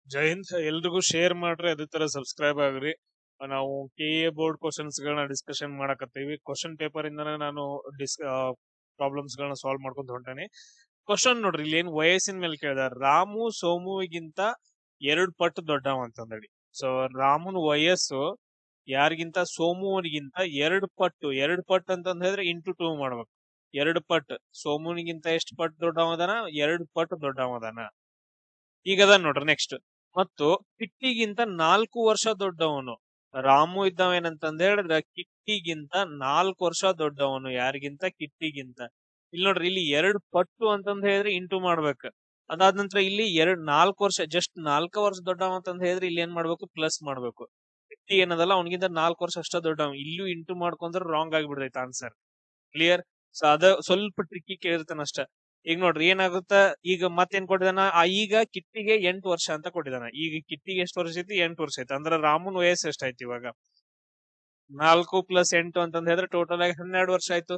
ಜೈ ಹಿಂದ್ ಎಲ್ರಿಗೂ ಶೇರ್ ಮಾಡ್ರಿ, ಅದೇ ತರ ಸಬ್ಸ್ಕ್ರೈಬ್ ಆಗ್ರಿ. ನಾವು KA ಬೋರ್ಡ್ ಕ್ವಶನ್ಸ್ ಗಳನ್ನ ಡಿಸ್ಕಷನ್ ಮಾಡಕತ್ತೀವಿ. ಕ್ವಶನ್ ಪೇಪರ್ ಇಂದಾನೆ ನಾನು ಪ್ರಾಬ್ಲಮ್ಸ್ ಗಳನ್ನ ಸಾಲ್ವ್ ಮಾಡ್ಕೊಂತ ಹೊಂಟೇನಿ. ಕ್ವಶನ್ ನೋಡ್ರಿ, ಇಲ್ಲಿ ಏನ್ ವಯಸ್ಸಿನ ಮೇಲೆ ಕೇಳಿದ, ರಾಮು ಸೋಮುವಿಗಿಂತ 2 ಪಟ್ಟು ದೊಡ್ಡವ ಅಂತಂದಳಿ. ಸೊ ರಾಮುನ ವಯಸ್ಸು ಯಾರಿಗಿಂತ, ಸೋಮುವನಿಗಿಂತ 2 ಪಟ್ಟು ಅಂತಂದ್ ಹೇಳಿದ್ರೆ ಇಂಟು 2 ಮಾಡ್ಬೇಕು. 2 ಪಟ್ಟು ಸೋಮುನಿಗಿಂತ ಎಷ್ಟು ಪಟ್ಟು ದೊಡ್ಡವದಾನ? 2 ಪಟ್ಟು ದೊಡ್ಡವದಾನ. ಈಗ ಅದ ನೋಡ್ರಿ ನೆಕ್ಸ್ಟ್. ಮತ್ತು ಕಿಟ್ಟಿಗಿಂತ 4 ವರ್ಷ ದೊಡ್ಡವನು ರಾಮು ಇದ್ದವ ಏನಂತಂದ ಹೇಳಿದ್ರೆ, ಕಿಟ್ಟಿಗಿಂತ 4 ವರ್ಷ ದೊಡ್ಡವನು. ಯಾರಿಗಿಂತ? ಕಿಟ್ಟಿಗಿಂತ. ಇಲ್ಲಿ ನೋಡ್ರಿ, ಇಲ್ಲಿ 2 ಪಟ್ಟು ಅಂತಂದ ಹೇಳಿದ್ರೆ ಇಂಟು ಮಾಡ್ಬೇಕು. ಅದಾದ ನಂತರ ಇಲ್ಲಿ 4 ವರ್ಷ, ಜಸ್ಟ್ 4 ವರ್ಷ ದೊಡ್ಡವ ಅಂತಂದ ಹೇಳಿದ್ರೆ ಇಲ್ಲಿ ಏನ್ ಮಾಡ್ಬೇಕು? ಪ್ಲಸ್ ಮಾಡ್ಬೇಕು. ಕಿಟ್ಟಿ ಏನದಲ್ಲ, ಅವನಿಗಿಂತ 4 ವರ್ಷ ಅಷ್ಟ ದೊಡ್ಡವ. ಇಲ್ಲೂ ಇಂಟು ಮಾಡ್ಕೊಂಡ್ರೆ ರಾಂಗ್ ಆಗಿಬಿಡ್ತೈತೆ ಆನ್ಸರ್. ಕ್ಲಿಯರ್? ಸೊ ಅದ ಸ್ವಲ್ಪ ಟ್ರಿಕ್ಕಿ ಕೇಳಿರ್ತಾನ ಅಷ್ಟ. ಈಗ ನೋಡ್ರಿ ಏನಾಗುತ್ತ, ಈಗ ಮತ್ತೇನ್ ಕೊಟ್ಟಿದಾನ? ಈಗ ಕಿಟ್ಟಿಗೆ 8 ವರ್ಷ ಅಂತ ಕೊಟ್ಟಿದಾನ. ಈಗ ಕಿಟ್ಟಿಗೆ ಎಷ್ಟು ವರ್ಷ ಐತಿ? 8 ವರ್ಷ ಐತಿ. ಅಂದ್ರೆ ರಾಮನ್ ವಯಸ್ಸು ಎಷ್ಟಾಯ್ತು ಇವಾಗ? 4 + 8 ಅಂತಂದ್ ಹೇಳಿದ್ರೆ ಟೋಟಲ್ ಆಗಿ 12 ವರ್ಷ ಆಯ್ತು.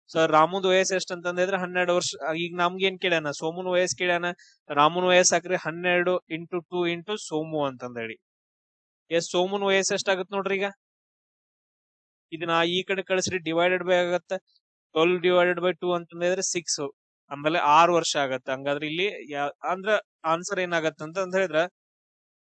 ಸೊ ರಾಮುದ್ ವಯಸ್ಸು ಎಷ್ಟು ಅಂತಂದ್ ಹೇಳಿದ್ರೆ 12 ವರ್ಷ. ಈಗ ನಮ್ಗೇನ್ ಕೇಳ್ಯಾನ? ಸೋಮುನ್ ವಯಸ್ಸು ಕೇಳ್ಯಾನ. ರಾಮುನ್ ವಯಸ್ಸು ಹಾಕ್ರಿ 12 × 2 × ಸೋಮು ಅಂತಂದ್ ಹೇಳಿ. ಸೋಮುನ್ ವಯಸ್ಸು ಎಷ್ಟಾಗತ್ ನೋಡ್ರಿ ಈಗ. ಇದನ್ನ ಈ ಕಡೆ ಕಳಿಸ್ರಿ, ಡಿವೈಡೆಡ್ ಬೈ ಆಗತ್ತ. 12 / 2 ಅಂತಂದ್ ಹೇಳಿದ್ರೆ 6. ಆಮೇಲೆ 6 ವರ್ಷ ಆಗತ್ತೆ. ಹಂಗಾದ್ರೆ ಇಲ್ಲಿ ಅಂದ್ರ ಆನ್ಸರ್ ಏನಾಗತ್ತೆ ಅಂತಂದ್ ಹೇಳಿದ್ರೆ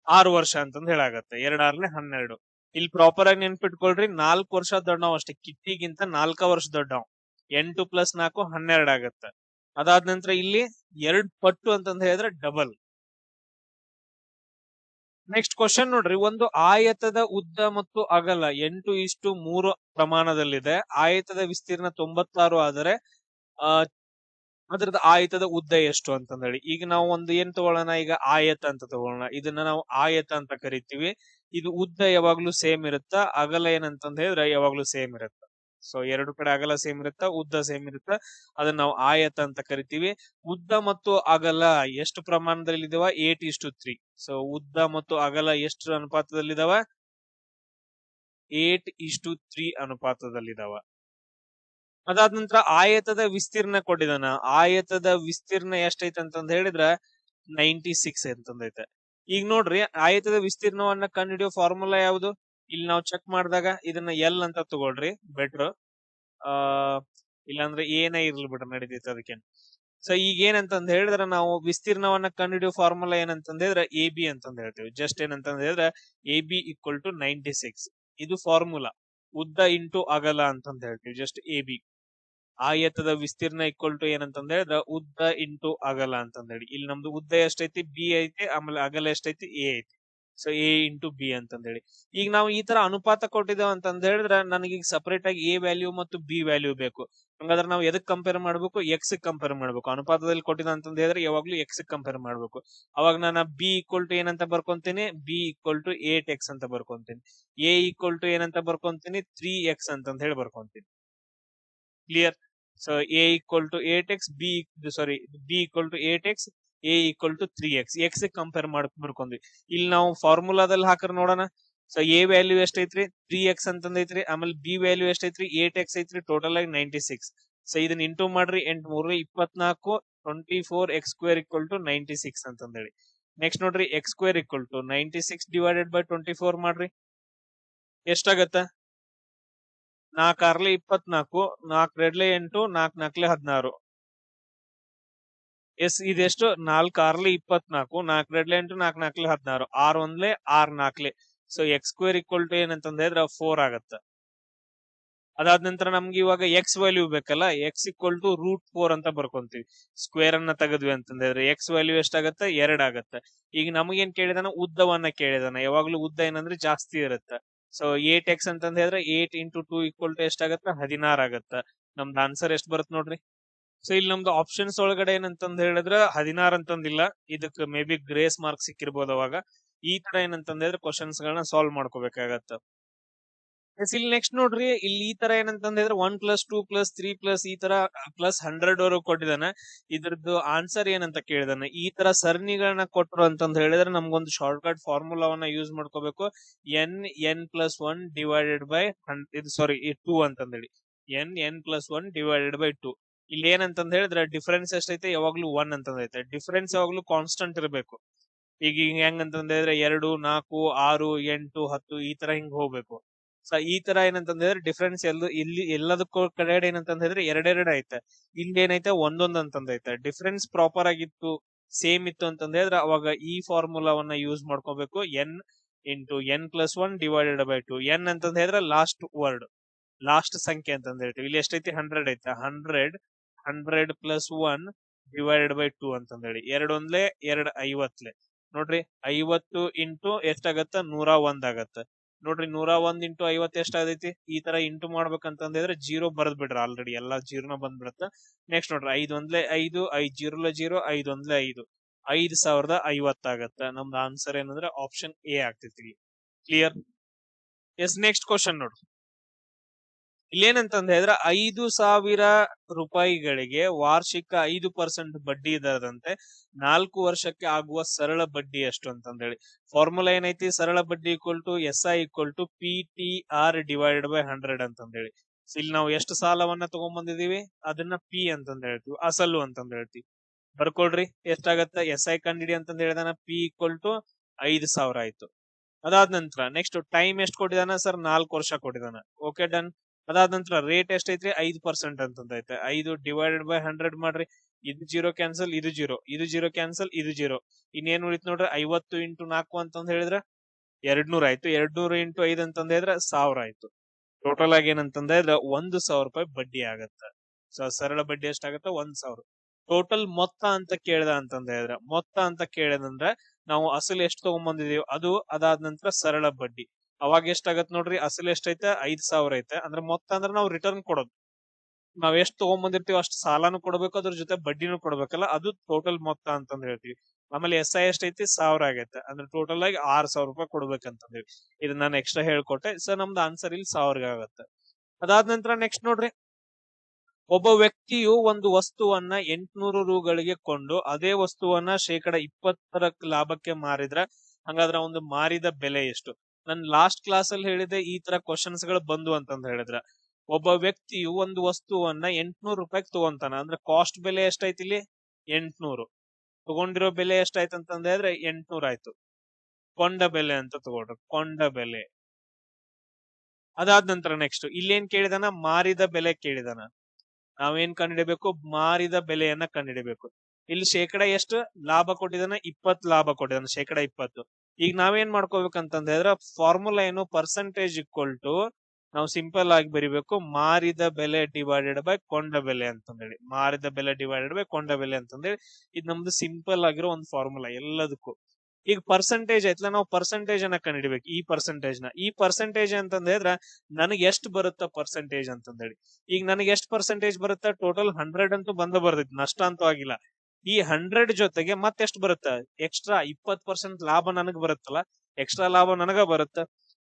6 ವರ್ಷ ಅಂತಂದ್ ಹೇಳಾಗತ್ತೆ. 2 × 6 = 12. ಇಲ್ಲಿ ಪ್ರಾಪರ್ ಆಗಿ ನೆನ್ಪಿಟ್ಕೊಳ್ರಿ, 4 ವರ್ಷ ದೊಡ್ಡವ ಅಷ್ಟೇ. ಕಿಟ್ಟಿಗಿಂತ 4 ವರ್ಷ ದೊಡ್ಡವ. 8 + 4 12 ಆಗತ್ತೆ. ಅದಾದ ನಂತರ ಇಲ್ಲಿ 2 ಪಟ್ಟು ಅಂತಂದ್ ಹೇಳಿದ್ರೆ ಡಬಲ್. ನೆಕ್ಸ್ಟ್ ಕ್ವಶನ್ ನೋಡ್ರಿ, ಒಂದು ಆಯತದ ಉದ್ದ ಮತ್ತು ಅಗಲ 8:3 ಪ್ರಮಾಣದಲ್ಲಿದೆ. ಆಯತದ ವಿಸ್ತೀರ್ಣ 96 ಆದರೆ ಅದ್ರದ್ದು ಆಯತದ ಉದ್ದ ಎಷ್ಟು ಅಂತಂದ್ ಹೇಳಿ. ಈಗ ನಾವು ಒಂದು ಏನ್ ತಗೊಳ್ಳೋಣ? ಈಗ ಆಯತ ಅಂತ ತಗೊಳ್ಳೋಣ. ಇದನ್ನ ನಾವು ಆಯತ ಅಂತ ಕರಿತೀವಿ. ಇದು ಉದ್ದ ಯಾವಾಗ್ಲೂ ಸೇಮ್ ಇರುತ್ತ, ಅಗಲ ಏನಂತಂದ್ ಹೇಳಿದ್ರೆ ಯಾವಾಗ್ಲೂ ಸೇಮ್ ಇರುತ್ತ. ಸೊ 2 ಕಡೆ ಅಗಲ ಸೇಮ್ ಇರುತ್ತ, ಉದ್ದ ಸೇಮ್ ಇರುತ್ತ. ಅದನ್ನ ನಾವು ಆಯತ ಅಂತ ಕರಿತೀವಿ. ಉದ್ದ ಮತ್ತು ಅಗಲ ಎಷ್ಟು ಪ್ರಮಾಣದಲ್ಲಿ ಇದಾವ? 8:3. ಸೊ ಉದ್ದ ಮತ್ತು ಅಗಲ ಎಷ್ಟು ಅನುಪಾತದಲ್ಲಿದಾವ? 8:3 ಅನುಪಾತದಲ್ಲಿದಾವ. ಅದಾದ ನಂತರ ಆಯತದ ವಿಸ್ತೀರ್ಣ ಕೊಟ್ಟಿದಾನ. ಆಯತದ ವಿಸ್ತೀರ್ಣ ಎಷ್ಟೈತೆ ಅಂತಂದ್ ಹೇಳಿದ್ರ 96 ಅಂತಂದೈತೆ. ಈಗ ನೋಡ್ರಿ, ಆಯತದ ವಿಸ್ತೀರ್ಣವನ್ನ ಕಂಡುಹಿಡಿಯೋ ಫಾರ್ಮುಲಾ ಯಾವುದು? ಇಲ್ಲಿ ನಾವು ಚೆಕ್ ಮಾಡಿದಾಗ ಇದನ್ನ ಎಲ್ ಅಂತ ತಗೊಳ್ರಿ, ಬೆಟ್ರ್. ಇಲ್ಲಾಂದ್ರೆ ಏನೇ ಇರ್ಲಿ ಬಿಡ್ರಿ, ನಡೀತೈತೆ ಅದಕ್ಕೆ. ಸೊ ಈಗ ಏನಂತಂದ್ ಹೇಳಿದ್ರೆ, ನಾವು ವಿಸ್ತೀರ್ಣವನ್ನ ಕಂಡುಹಿಡಿಯೋ ಫಾರ್ಮುಲಾ ಏನಂತಂದ್ ಹೇಳಿದ್ರೆ AB ಅಂತಂದ್ ಹೇಳ್ತೀವಿ. ಜಸ್ಟ್ ಏನಂತಂದ್ ಹೇಳಿದ್ರೆ AB = 96. ಇದು ಫಾರ್ಮುಲಾ. ಉದ್ದ ಇಂಟು ಅಗಲ ಅಂತಂದ್ ಹೇಳ್ತೀವಿ, ಜಸ್ಟ್ AB. ಆಯತದ ವಿಸ್ತೀರ್ಣ ಏನಂತಂದ್ ಹೇಳಿದ್ರೆ ಉದ್ದ ಇಂಟು ಅಗಲ ಅಂತಂದ್ ಹೇಳಿ. ಇಲ್ಲಿ ನಮ್ದು ಉದ್ದ ಎಷ್ಟೈತಿ? B ಐತಿ. ಆಮೇಲೆ ಅಗಲ ಎಷ್ಟೈತಿ? A ಐತಿ. ಸೊ A × B ಅಂತಂದ್ ಹೇಳಿ. ಈಗ ನಾವು ಈ ತರ ಅನುಪಾತ ಕೊಟ್ಟಿದ್ದೇವೆ ಅಂತಂದ್ ಹೇಳಿದ್ರೆ, ನನಗೆ ಈಗ ಸಪರೇಟ್ ಆಗಿ A ವ್ಯಾಲ್ಯೂ ಮತ್ತು B ವ್ಯಾಲ್ಯೂ ಬೇಕು. ಹಂಗಾದ್ರೆ ನಾವು ಎದಕ್ ಕಂಪೇರ್ ಮಾಡ್ಬೇಕು? X ಕಂಪೇರ್ ಮಾಡ್ಬೇಕು. ಅನುಪಾತದಲ್ಲಿ ಕೊಟ್ಟಿದ ಅಂತಂದ್ ಹೇಳಿದ್ರೆ ಯಾವಾಗ್ಲೂ X ಕಂಪೇರ್ ಮಾಡ್ಬೇಕು. ಅವಾಗ ನಾನು B = ಏನಂತ ಬರ್ಕೊಂತೀನಿ? B = 8x ಅಂತ ಬರ್ಕೊಂತೀನಿ. A = ಏನಂತ ಬರ್ಕೊಂತೀನಿ? 3x ಅಂತಂದ್ ಹೇಳಿ ಬರ್ಕೊಂತೀನಿ. Clear? So A = 8x, B = 8x, A = 3x. X compare ಬರ್ಕೊಂಡ್ವಿ. ಇಲ್ಲಿ ನಾವು ಫಾರ್ಮುಲಾದಲ್ಲಿ ಹಾಕರ್ ನೋಡೋಣ. ಸೊ A ವ್ಯಾಲ್ಯೂ ಎಷ್ಟೈತ್ರಿ? 3x ಅಂತಂದೈತ್ರಿ. ಆಮೇಲೆ B ವ್ಯಾಲ್ಯೂ ಎಷ್ಟೈತ್ರಿ? 8x ಐತ್ರಿ. ಟೋಟಲ್ ಆಗಿ 96. ಸೊ ಇದನ್ನ ಇಂಟು ಮಾಡ್ರಿ. 8 × 3 = 24. 24x² = 96 ಅಂತಂದೇಳಿ. ನೆಕ್ಸ್ಟ್ ನೋಡ್ರಿ, x² = 96 / 24 ಮಾಡ್ರಿ. ಎಷ್ಟಾಗತ್ತ? 4 × 6 = 24, 4 × 8, 4 × 4 = 16. ಇದೆಷ್ಟು? 4 × 6 = 24, 4 × 8, 4 × 4 = 16. 6 1 6 4. ಸೊ x² ಏನಂತಂದ್ ಹೇಳಿದ್ರೆ 4 ಆಗತ್ತ. ಅದಾದ ನಂತರ ನಮ್ಗೆ ಇವಾಗ x ವ್ಯಾಲ್ಯೂ ಬೇಕಲ್ಲ. x = √4 ಅಂತ ಬರ್ಕೊಂತೀವಿ. ಸ್ಕ್ವೇರ್ ಅನ್ನ ತೆಗೆದ್ವಿ ಅಂತಂದ್ರೆ x ವ್ಯಾಲ್ಯೂ ಎಷ್ಟಾಗತ್ತೆ? 2 ಆಗತ್ತೆ. ಈಗ ನಮಗೇನ್ ಕೇಳಿದಾನ? ಉದ್ದವನ್ನ ಕೇಳಿದಾನ. ಯಾವಾಗ್ಲೂ ಉದ್ದ ಏನಂದ್ರೆ ಜಾಸ್ತಿ ಇರುತ್ತೆ. ಸೊ 8x ಅಂತಂದ್ ಹೇಳಿದ್ರೆ 8 × 2 = ಎಷ್ಟಾಗತ್ತ? 16 ಆಗತ್ತ. ನಮ್ದು ಆನ್ಸರ್ ಎಷ್ಟು ಬರುತ್ತೆ ನೋಡ್ರಿ. ಸೊ ಇಲ್ಲಿ ನಮ್ದು ಆಪ್ಷನ್ಸ್ ಒಳಗಡೆ ಏನಂತಂದ್ ಹೇಳಿದ್ರೆ 16 ಅಂತಂದಿಲ್ಲ. ಇದಕ್ಕೆ ಮೇ ಬಿ ಗ್ರೇಸ್ ಮಾರ್ಕ್ ಸಿಕ್ಕಿರ್ಬೋದು. ಅವಾಗ ಈ ತರ ಏನಂತಂದ್ ಹೇಳಿದ್ರೆ ಕ್ವಶನ್ಸ್ ಗಳನ್ನ ಸಾಲ್ವ್ ಮಾಡ್ಕೋಬೇಕಾಗತ್ತ. ಇಲ್ಲಿ ನೆಕ್ಸ್ಟ್ ನೋಡ್ರಿ, ಇಲ್ಲಿ ಈ ತರ ಏನಂತಂದ್ ಹೇಳಿದ್ರೆ 1 + 2 + 3 + ಈ ತರ +100 ವರೆಗೂ ಕೊಟ್ಟಿದಾನ. ಇದ್ರದ್ದು ಆನ್ಸರ್ ಏನಂತ ಕೇಳಿದಾನ. ಈ ತರ ಸರಣಿಗಳನ್ನ ಕೊಟ್ರು ಅಂತಂದ್ ಹೇಳಿದ್ರೆ ನಮ್ಗೊಂದು ಶಾರ್ಟ್ ಕಟ್ ಫಾರ್ಮುಲಾವನ್ನ ಯೂಸ್ ಮಾಡ್ಕೋಬೇಕು. n + 1 / 2 ಅಂತಂದ್ ಹೇಳಿ. n + 1 / 2. ಇಲ್ಲಿ ಏನಂತಂದ್ ಹೇಳಿದ್ರೆ ಡಿಫರೆನ್ಸ್ ಎಷ್ಟೈತೆ? ಯಾವಾಗ್ಲೂ 1 ಅಂತಂದೈತೆ. ಡಿಫರೆನ್ಸ್ ಯಾವಾಗ್ಲೂ ಕಾನ್ಸ್ಟೆಂಟ್ ಇರಬೇಕು. ಈಗ ಹಿಂಗ ಹೆಂಗಂತಂದ್ರೆ 2, 4, 6, 8, 10 ಈ ತರ ಹಿಂಗ್ ಹೋಗ್ಬೇಕು. ಸೊ ಈ ತರ ಏನಂತಂದ್ರೆ ಡಿಫ್ರೆನ್ಸ್ ಇಲ್ಲಿ ಎಲ್ಲದಕ್ಕೂ ಕಡೆ ಏನಂತಂದ್ರೆ ಎರಡೆರಡು ಐತೆ, ಇಲ್ಲಿ ಏನೈತೆ ಒಂದೊಂದ್ ಅಂತಂದೈತೆ. ಡಿಫ್ರೆನ್ಸ್ ಪ್ರಾಪರ್ ಆಗಿತ್ತು, ಸೇಮ್ ಇತ್ತು ಅಂತಂದ್ರೆ ಅವಾಗ ಈ ಫಾರ್ಮುಲಾವನ್ನ ಯೂಸ್ ಮಾಡ್ಕೋಬೇಕು. N into N plus 1 divided by 2. N ಅಂತಂದ ಹೇಳಿದ್ರೆ ಲಾಸ್ಟ್ ವರ್ಡ್, ಲಾಸ್ಟ್ ಸಂಖ್ಯೆ ಅಂತಂದ ಹೇಳ್ತೀವಿ. ಇಲ್ಲಿ ಎಷ್ಟೈತಿ 100 ಐತೆ. 100 ಪ್ಲಸ್ 1 ಡಿವೈಡೆಡ್ ಬೈ 2 ಅಂತಂದ ಹೇಳಿ. 2 ಒಂದ್ಲೆ 2 50 ನೋಡ್ರಿ. 50 ಇಂಟು ಎಷ್ಟಾಗತ್ತ 101 ಆಗತ್ತ ನೋಡ್ರಿ. 101 ಇಂಟು 50 ಎಷ್ಟಾಗೈತಿ. ಈ ತರ ಇಂಟು ಮಾಡ್ಬೇಕಂತಂದ್ರೆ 0 ಬರ್ದ್ ಬಿಡ್ರಿ, ಆಲ್ರೆಡಿ ಎಲ್ಲಾ 0 ಬಂದ್ಬಿಡತ್ತ. ನೆಕ್ಸ್ಟ್ ನೋಡ್ರಿ 5 ಒಂದ್ಲೆ 5, 5 0 0, 5 ಒಂದ್ಲೆ 5, 5050 ಆಗತ್ತ. ನಮ್ದು ಆನ್ಸರ್ ಏನಂದ್ರೆ ಆಪ್ಷನ್ ಎ ಆಗ್ತೈತಿ. ಕ್ಲಿಯರ್? ಎಸ್, ನೆಕ್ಸ್ಟ್ ಕ್ವಶನ್ ನೋಡ್ರಿ. ಇಲ್ಲೇನಂತಂದ ಹೇಳಿದ್ರೆ 5,000 ರೂಪಾಯಿಗಳಿಗೆ ವಾರ್ಷಿಕ 5% ಬಡ್ಡಿ ದರದಂತೆ 4 ವರ್ಷಕ್ಕೆ ಆಗುವ ಸರಳ ಬಡ್ಡಿ ಎಷ್ಟು ಅಂತಂದ ಹೇಳಿ. ಫಾರ್ಮುಲಾ ಏನೈತಿ? ಸರಳ ಬಡ್ಡಿ equal to SI equal to PTR divided by 100 ಅಂತಂದ ಹೇಳಿ. ಇಲ್ಲಿ ನಾವು ಎಷ್ಟು ಸಾಲವನ್ನ ತಗೊಂಡ್ಬಂದಿದೀವಿ ಅದನ್ನ P ಅಂತಂದ ಹೇಳ್ತೀವಿ, ಅಸಲು ಅಂತಂದ ಹೇಳ್ತೀವಿ. ಬರ್ಕೊಳ್ರಿ ಎಷ್ಟಾಗತ್ತ. SI ಕಂಡಿಡಿ ಅಂತಂದ ಹೇಳಿದಾನ. P ಈಕ್ವಲ್ ಟು 5,000 ಆಯ್ತು. ಅದಾದ ನಂತರ ನೆಕ್ಸ್ಟ್ ಟೈಮ್ ಎಷ್ಟು ಕೊಟ್ಟಿದಾನ ಸರ್? 4 ವರ್ಷ ಕೊಟ್ಟಿದಾನ. Okay, done. ಅದಾದ ನಂತರ ರೇಟ್ ಎಷ್ಟೈತ್ರಿ? 5% ಅಂತಂದೈತೆ. 5 ಡಿವೈಡೆಡ್ ಬೈ 100 ಮಾಡ್ರಿ. ಇದು 0 ಕ್ಯಾನ್ಸಲ್, ಇದು 0, ಇದು 0 ಕ್ಯಾನ್ಸಲ್, ಇದು 0. ಇನ್ನೇನ್ ಉಳಿತ್ ನೋಡ್ರಿ? 50 ಇಂಟು 4 ಅಂತಂದ್ ಹೇಳಿದ್ರ 200 ಆಯ್ತು. 200 ಇಂಟು 5 ಅಂತಂದ ಹೇಳಿದ್ರ 1000 ಆಯ್ತು. ಟೋಟಲ್ ಆಗಿ ಏನಂತಂದ ಹೇಳಿದ್ರ 1,000 ರೂಪಾಯಿ ಬಡ್ಡಿ ಆಗತ್ತ. ಸೊ ಸರಳ ಬಡ್ಡಿ ಎಷ್ಟಾಗತ್ತ? 1,000. ಟೋಟಲ್ ಮೊತ್ತ ಅಂತ ಕೇಳ್ದ ಅಂತಂದ ಹೇಳಿದ್ರ, ಮೊತ್ತ ಅಂತ ಕೇಳಿದಂದ್ರ ನಾವು ಅಸಲು ಎಷ್ಟು ತಗೊಂಡ್ಬಂದಿದೀವಿ ಅದು, ಅದಾದ ನಂತರ ಸರಳ ಬಡ್ಡಿ. ಅವಾಗ ಎಷ್ಟಾಗತ್ ನೋಡ್ರಿ? ಅಸಲು ಎಷ್ಟೈತೆ? 5,000 ಐತೆ. ಅಂದ್ರೆ ಮೊತ್ತ ಅಂದ್ರೆ ನಾವು ರಿಟರ್ನ್ ಕೊಡೋದು. ನಾವ್ ಎಷ್ಟು ತಗೊಂಡ್ಬಂದಿರ್ತೀವಿ ಅಷ್ಟು ಸಾಲಾನು ಕೊಡ್ಬೇಕು, ಅದ್ರ ಜೊತೆ ಬಡ್ಡಿನೂ ಕೊಡ್ಬೇಕಲ್ಲ, ಅದು ಟೋಟಲ್ ಮೊತ್ತ ಅಂತಂದ್ ಹೇಳ್ತೀವಿ. ಆಮೇಲೆ SI ಎಷ್ಟೈತಿ? 1000 ಆಗೈತೆ. ಅಂದ್ರೆ ಟೋಟಲ್ ಆಗಿ 6,000 ರೂಪಾಯಿ ಕೊಡ್ಬೇಕಂತಂದೇಳಿ. ಇದನ್ನ ನಾನು ಎಕ್ಸ್ಟ್ರಾ ಹೇಳ್ಕೊಟ್ಟೆ. ಸೊ ನಮ್ದು ಆನ್ಸರ್ ಇಲ್ಲಿ 1000 ಆಗತ್ತೆ. ಅದಾದ ನಂತರ ನೆಕ್ಸ್ಟ್ ನೋಡ್ರಿ. ಒಬ್ಬ ವ್ಯಕ್ತಿಯು ಒಂದು ವಸ್ತುವನ್ನ 800 ರೂಗಳಿಗೆ ಕೊಂಡು ಅದೇ ವಸ್ತುವನ್ನ 20% ಲಾಭಕ್ಕೆ ಮಾರಿದ್ರ ಹಂಗಾದ್ರ ಒಂದು ಮಾರಿದ ಬೆಲೆ ಎಷ್ಟು? ನನ್ ಲಾಸ್ಟ್ ಕ್ಲಾಸ್ ಅಲ್ಲಿ ಹೇಳಿದೆ ಈ ತರ ಕ್ವಶನ್ಸ್ ಗಳು ಬಂದು ಅಂತಂದ ಹೇಳಿದ್ರ, ಒಬ್ಬ ವ್ಯಕ್ತಿಯು ಒಂದು ವಸ್ತುವನ್ನ 800 ರೂಪಾಯಿಗೆ ತಗೊಂತಾನ. ಅಂದ್ರೆ ಕಾಸ್ಟ್ ಬೆಲೆ ಎಷ್ಟೈತಿ ಇಲ್ಲಿ? 800. ತಗೊಂಡಿರೋ ಬೆಲೆ ಎಷ್ಟಾಯ್ತು ಅಂತಂದ ಹೇಳಿದ್ರೆ 800 ಆಯ್ತು. ಕೊಂಡ ಬೆಲೆ ಅಂತ ತಗೊಳ್ರಿ, ಕೊಂಡ ಬೆಲೆ. ಅದಾದ ನಂತರ ನೆಕ್ಸ್ಟ್ ಇಲ್ಲೇನ್ ಕೇಳಿದಾನ? ಮಾರಿದ ಬೆಲೆ ಕೇಳಿದಾನ. ನಾವೇನ್ ಕಂಡಿಡಿಬೇಕು? ಮಾರಿದ ಬೆಲೆಯನ್ನ ಕಂಡಿಡಿಬೇಕು. ಇಲ್ಲಿ ಶೇಕಡ ಎಷ್ಟು ಲಾಭ ಕೊಟ್ಟಿದಾನ? 20 ಲಾಭ ಕೊಟ್ಟಿದಾನ, ಶೇಕಡ 20. ಈಗ ನಾವೇನ್ ಮಾಡ್ಕೋಬೇಕಂತಂದ ಹೇಳಿದ್ರೆ ಫಾರ್ಮುಲಾ ಏನು? ಪರ್ಸೆಂಟೇಜ್ ಈಕ್ವಲ್ ಟು ನಾವು ಸಿಂಪಲ್ ಆಗಿ ಬರಿಬೇಕು, ಮಾರಿದ ಬೆಲೆ ಡಿವೈಡೆಡ್ ಬೈ ಕೊಂಡ ಬೆಲೆ ಅಂತಂದೇಳಿ. ಮಾರಿದ ಬೆಲೆ ಡಿವೈಡೆಡ್ ಬೈ ಕೊಂಡ ಬೆಲೆ ಅಂತಂದೇಳಿ ಇದು ನಮ್ದು ಸಿಂಪಲ್ ಆಗಿರೋ ಒಂದು ಫಾರ್ಮುಲಾ ಎಲ್ಲದಕ್ಕೂ. ಈಗ ಪರ್ಸೆಂಟೇಜ್ ಐತ್ಲ, ನಾವು ಪರ್ಸೆಂಟೇಜ್ ಅನ್ನ ಕಂಡಿಡಿಬೇಕು. ಈ ಪರ್ಸೆಂಟೇಜ್ ಅಂತಂದ ಹೇಳಿದ್ರ ನನಗೆ ಎಷ್ಟು ಬರುತ್ತ ಪರ್ಸೆಂಟೇಜ್ ಅಂತಂದೇಳಿ. ಈಗ ನನಗೆ ಎಷ್ಟು ಪರ್ಸೆಂಟೇಜ್ ಬರುತ್ತೆ? ಟೋಟಲ್ 100 ಅಂತೂ ಬಂದೈತಿ, ನಷ್ಟ ಅಂತೂ ಆಗಿಲ್ಲ. ಈ 100 ಜೊತೆಗೆ ಮತ್ತೆಷ್ಟು ಬರುತ್ತೆ? ಎಕ್ಸ್ಟ್ರಾ 20% ಲಾಭ ನನಗ್ ಬರುತ್ತಲ್ಲ, ಎಕ್ಸ್ಟ್ರಾ ಲಾಭ ನನಗ ಬರುತ್ತ.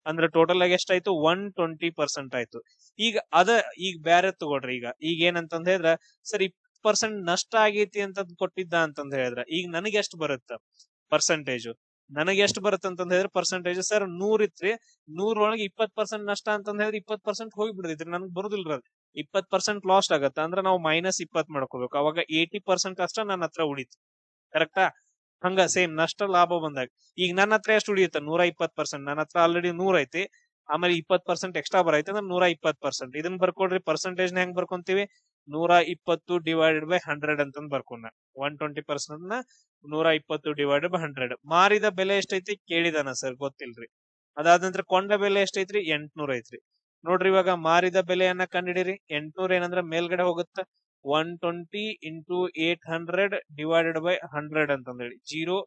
ಅಂದ್ರೆ ಟೋಟಲ್ ಆಗಿ ಎಷ್ಟಾಯ್ತು? 120% ಆಯ್ತು. ಈಗ ಬ್ಯಾರೆ ತಗೊಳ್ರಿ. ಈಗ ಏನಂತಂದ ಹೇಳಿದ್ರ ಸರ್ 20% ನಷ್ಟ ಆಗೈತಿ ಅಂತ ಕೊಟ್ಟಿದ್ದ ಅಂತಂದ ಹೇಳಿದ್ರ ಈಗ ನನಗೆ ಎಷ್ಟು ಬರುತ್ತ ಪರ್ಸೆಂಟೇಜ್? ನನಗೆ ಎಷ್ಟು ಬರುತ್ತೆ ಅಂತಂದ ಹೇಳಿದ್ರೆ ಪರ್ಸೆಂಟೇಜ್ ಸರ್ 100 ಇತ್ರಿ, 100 ಒಳಗೆ 20% ನಷ್ಟ ಅಂತಂದ ಹೇಳಿದ್ರೆ 20% ಹೋಗಿ ಬಿಡ್ತೈತ್ರಿ, ನನಗೆ ಬರುದಿಲ್ರ. 20% ಲಾಸ್ಟ್ ಆಗತ್ತ. ಅಂದ್ರೆ ನಾವು -20 ಮಾಡ್ಕೋಬೇಕು. ಅವಾಗ 80% ಅಷ್ಟ ನನ್ನ ಹತ್ರ ಉಳಿತು. ಕರೆಕ್ಟಾ? ಹಂಗ ಸೇಮ್ ನಷ್ಟ ಲಾಭ ಬಂದಾಗ ಈಗ ನನ್ನ ಹತ್ರ ಎಷ್ಟು ಉಳಿಯುತ್ತೆ? 120%. ನನ್ನ ಹತ್ರ ಆಲ್ರೆಡಿ 100 ಐತಿ, ಆಮೇಲೆ 20% ಎಕ್ಸ್ಟ್ರಾ ಬರೈತೆ ಅಂದ್ರೆ 120%. ಇದನ್ನ ಬರ್ಕೊಡ್ರಿ. ಪರ್ಸೆಂಟೇಜ್ ನ ಹೆಂಗ್ ಬರ್ಕೊಂತೀವಿ? 120 ಡಿವೈಡೆಡ್ ಬೈ 100 ಅಂತಂದ್ ಬರ್ಕೊಂಡ. 120% ನ 120 ಡಿವೈಡೆಡ್ ಬೈ 100. ಮಾರಿದ ಬೆಲೆ ಎಷ್ಟೈತಿ ಕೇಳಿದಾನ ಸರ್? ಗೊತ್ತಿಲ್ರಿ. ಅದಾದ ನಂತರ ಕೊಂಡ ಬೆಲೆ ಎಷ್ಟೈತ್ರಿ? 800 ಐತ್ರಿ. ನೋಡ್ರಿ, ಇವಾಗ ಮಾರಿದ ಬೆಲೆಯನ್ನ ಕಂಡಿಡಿರಿ. 800 ಏನಂದ್ರ ಮೇಲ್ಗಡೆ ಹೋಗುತ್ತ. 120 ಇಂಟು 800 ಡಿವೈಡೆಡ್ ಬೈ 100 ಅಂತಂದೇಳಿ. 0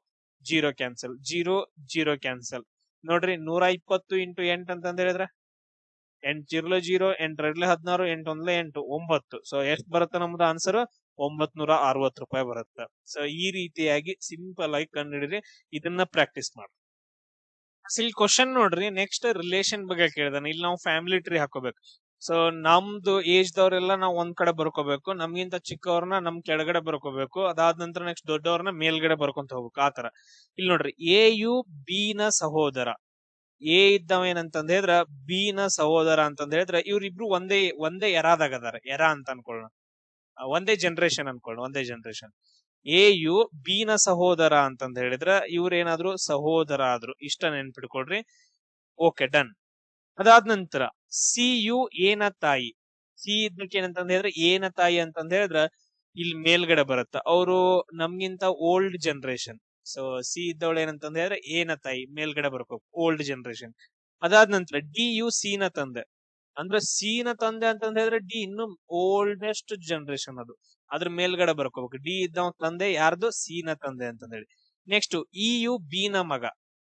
0 ಕ್ಯಾನ್ಸಲ್, 0 0 ಕ್ಯಾನ್ಸಲ್. ನೋಡ್ರಿ 120 ಇಂಟು 8 ಅಂತಂದ ಹೇಳಿದ್ರ 8 0 0, 8 2 16, 8 1 8, 9. ಸೊ ಎಷ್ಟು ಬರುತ್ತೆ ನಮ್ದು ಆನ್ಸರ್? 960 ರೂಪಾಯಿ ಬರುತ್ತೆ. ಸೊ ಈ ರೀತಿಯಾಗಿ ಸಿಂಪಲ್ ಆಗಿ ಕಂಡುಹಿಡಿದ್ರಿ. ಇದನ್ನ ಪ್ರಾಕ್ಟೀಸ್ ಮಾಡಿ. ಇಲ್ಲಿ ಕ್ವಶನ್ ನೋಡ್ರಿ. ನೆಕ್ಸ್ಟ್ ರಿಲೇಷನ್ ಬಗ್ಗೆ ಕೇಳಿದಾನೆ. ಇಲ್ಲಿ ನಾವು ಫ್ಯಾಮಿಲಿ ಟ್ರೀ ಹಾಕೋಬೇಕು. ಸೊ ನಮ್ದು ಏಜ್ ದವ್ರೆಲ್ಲ ನಾವು ಒಂದ್ ಕಡೆ ಬರ್ಕೋಬೇಕು, ನಮ್ಗಿಂತ ಚಿಕ್ಕವ್ರನ್ನ ನಮ್ ಕೆಳಗಡೆ ಬರ್ಕೋಬೇಕು. ಅದಾದ ನಂತರ ನೆಕ್ಸ್ಟ್ ದೊಡ್ಡವ್ರನ್ನ ಮೇಲ್ಗಡೆ ಬರ್ಕೊಂತ ಹೋಗ್ಬೇಕು. ಆತರ ಇಲ್ಲಿ ನೋಡ್ರಿ, ಎ ಯು ಬಿ ನ ಸಹೋದರ. ಎ ಇದ್ದವ ಏನಂತಂದ ಹೇಳಿದ್ರ ಬಿ ನ ಸಹೋದರ ಅಂತಂದ ಹೇಳಿದ್ರ ಇವ್ರಿಬ್ರು ಒಂದೇ ಎರಾದಾಗ ಅದಾರ. ಎರ ಅಂತ ಅನ್ಕೊಳ್ಳೋಣ, ಒಂದೇ ಜನರೇಷನ್ ಅನ್ಕೊಳ್ಳೋಣ, ಒಂದೇ ಜನರೇಷನ್. ಎ ಯು ಬಿ ನ ಸಹೋದರ ಅಂತಂದ ಹೇಳಿದ್ರ ಇವ್ರೇನಾದ್ರು ಸಹೋದರ ಆದ್ರು, ಇಷ್ಟ ನೆನ್ಪಿಡ್ಕೊಡ್ರಿ. Okay, done. ಅದಾದ ನಂತರ ಸಿ ಯು ಎನ ತಾಯಿ. ಸಿ ಇದ್ದಕ್ಕೆ ಏನಂತಂದ ಹೇಳಿದ್ರೆ ಎನ ತಾಯಿ ಅಂತಂದ ಹೇಳಿದ್ರ ಇಲ್ಲಿ ಮೇಲ್ಗಡೆ ಬರುತ್ತ, ಅವರು ನಮ್ಗಿಂತ ಓಲ್ಡ್ ಜನರೇಷನ್. ಸೊ ಸಿ ಇದ್ದವಳು ಏನಂತಂದ ಹೇಳಿದ್ರೆ ಎನ ತಾಯಿ ಮೇಲ್ಗಡೆ ಬರ್ಬೇಕು, ಓಲ್ಡ್ ಜನರೇಷನ್. ಅದಾದ ನಂತರ ಡಿ ಯು ಸಿ ನ ತಂದೆ, ಅಂದ್ರೆ ಸಿ ನ ತಂದೆ ಅಂತಂದ ಹೇಳಿದ್ರೆ ಡಿ ಇನ್ನು ಓಲ್ಡೆಸ್ಟ್ ಜನರೇಷನ್, ಅದು ಅದ್ರ ಮೇಲ್ಗಡೆ ಬರ್ಕೋಬೇಕು. ಡಿ ಇದ್ದ ತಂದೆ ಯಾರ್ದು? ಸಿ ನ ತಂದೆ ಅಂತಂದ ಹೇಳಿ. ನೆಕ್ಸ್ಟ್ ಇ ಯು ಬಿ ನ ಮಗ.